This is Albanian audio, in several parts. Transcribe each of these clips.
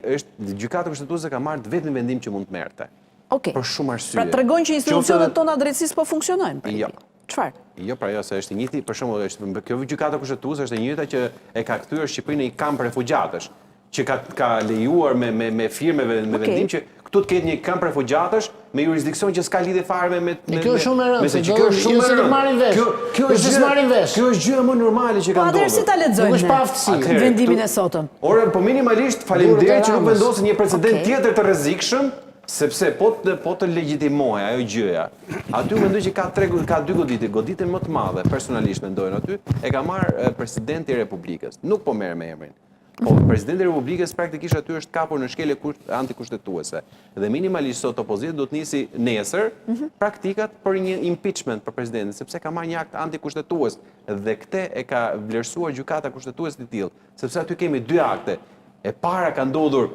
gjykata kushtetuese ka marrë vetëm vendim që mund të merrte. Për shumë arsye. Pra tregon që institucionet tona drejtësisë po funksionojnë. Jo. Çfarë? Jo, pra jo, se është i njëjti, për shembull, kjo gjykata kushtetuese është e njëjta që e ka kthyer Shqipërinë në një kamp refugjatësh, që ka lejuar me firmeve me vendim që këtu të ketë një kamp refugjatësh me jurisdiksion që s'ka lidhje fare me kjo është shumë e rëndë. Kjo është shumë e rëndë. Kjo është gjë më normale që ka ndodhur. Po atëherë si ta lexojmë vendimin e sotëm? Ore, po minimalisht faleminderit që nuk vendosën një precedent tjetër të rrezikshëm, sepse po të legjitimohej ajo gjëja. Aty mendoj që ka dy goditje. Goditjen më të madhe, personalisht mendojnë aty, e ka marrë presidenti i Republikës. Nuk po merr me emrin. Po presidenti i Republikës praktikisht aty është kapur në shkelje antikushtetuese. Dhe minimalisht sot opozita do të nisi nesër praktikat për një impeachment për presidentin, sepse ka marrë një akt antikushtetues dhe këtë e ka vlerësuar gjykata kushtetuese të tillë, sepse aty kemi dy akte. E para ka ndodhur,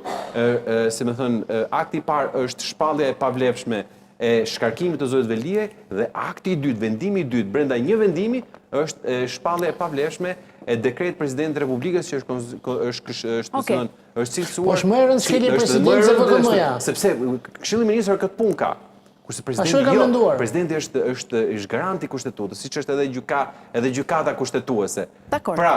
si më thënë, akti i parë është shpallja e pavlefshme e shkarkimit të Zotit Velie dhe akti i dytë, vendimi i dytë brenda një vendimi është shpallja e pavlefshme e dekret Presidentit të Republikës që është cilësuar. Po shmerën shkelje presidentit se VKM-ja. Sepse Këshilli i Ministrave këtë punë ka. Kurse presidenti është garanti kushtetutës, siç është edhe gjykata kushtetuese. Pra,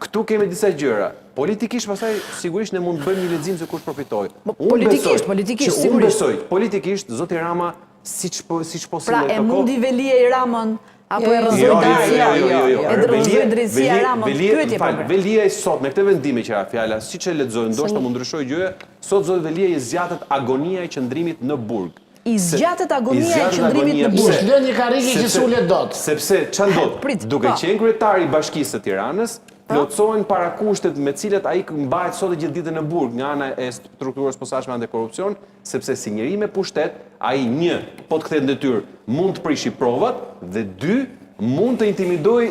këtu kemi disa gjëra. Politikisht pastaj sigurisht ne mund të bëjmë një lexim se kush përfitoi. Politikisht sigurisht. Unë besoj, politikisht zoti Rama siç po Pra e mundi Velia i Ramën apo e rrëzoi e rrëzoi drejtësia Ramën. Pyetje po. Velia sot me këtë vendim që era fjala, siç e lexoj, ndoshta mund ndryshoj gjëja, sot zoti Velia i zgjatet agonia e qëndrimit në burg. I zgjatet agonia e qëndrimit në burg. Është lënë një karrige që sulet dot. Sepse ç'a ndodh? Duke qenë kryetari i Bashkisë së Tiranës, plotësohen parakushtet me cilat ai mbahet sot gjithë ditën në burg nga ana e strukturës posaçme antikorrupsion, sepse si njeri me pushtet, ai një, po të kthehet në detyrë, mund të prishi provat dhe dy, mund të intimidoj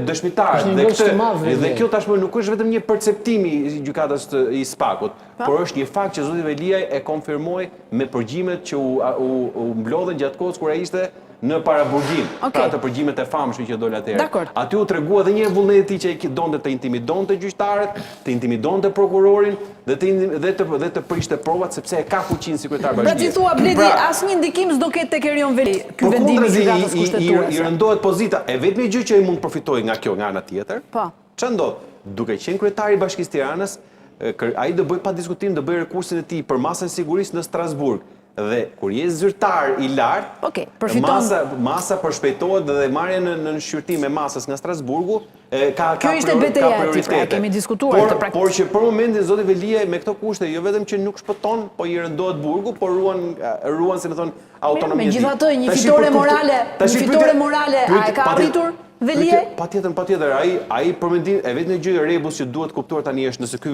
dëshmitarët. Dhe kjo tashmë nuk është vetëm një perceptim i gjykatës i SPAK-ut, por është një fakt që zoti Velia e konfirmoi me përgjimet që u mblodhen gjatë kohës kur ai ishte në paraburgim, pra të përgjimet e famshme që dole atëherë. Aty u tregua edhe një vullneti i tij që ai donte të intimidonte gjyqtarët, të intimidonte prokurorin dhe të prishte provat sepse e ka fuqinë si kryetar bashkie. Pra ti thua Bledi, asnjë ndikim s'do ketë tek Erion Veli ky vendim i gjykatës kushtetuese. I rëndohet pozita, e vetmi gjë që ai mund të përfitojë nga kjo nga ana tjetër. Ç'a ndodh? Duke qenë kryetari i Bashkisë Tiranës, ai do bëj pa diskutim, do bëj rekursin e tij për masën e sigurisë në Strasburg. Dhe kur je zyrtar i lartë, masa përshpejtohet dhe marrja në shqyrtim me masës nga Strasburgu ka prioritete. Kemi diskutuar të praktikë. Por që për momentin zoti Velia me këto kushte jo vetëm që nuk shpëton, po i rëndohet burgu, por ruan si më thon autonominë. Megjithatë, një fitore morale a e ka arritur Velia? Patjetër, ai për mendimin e vetëm gjë e rebus që duhet kuptuar tani është nëse ky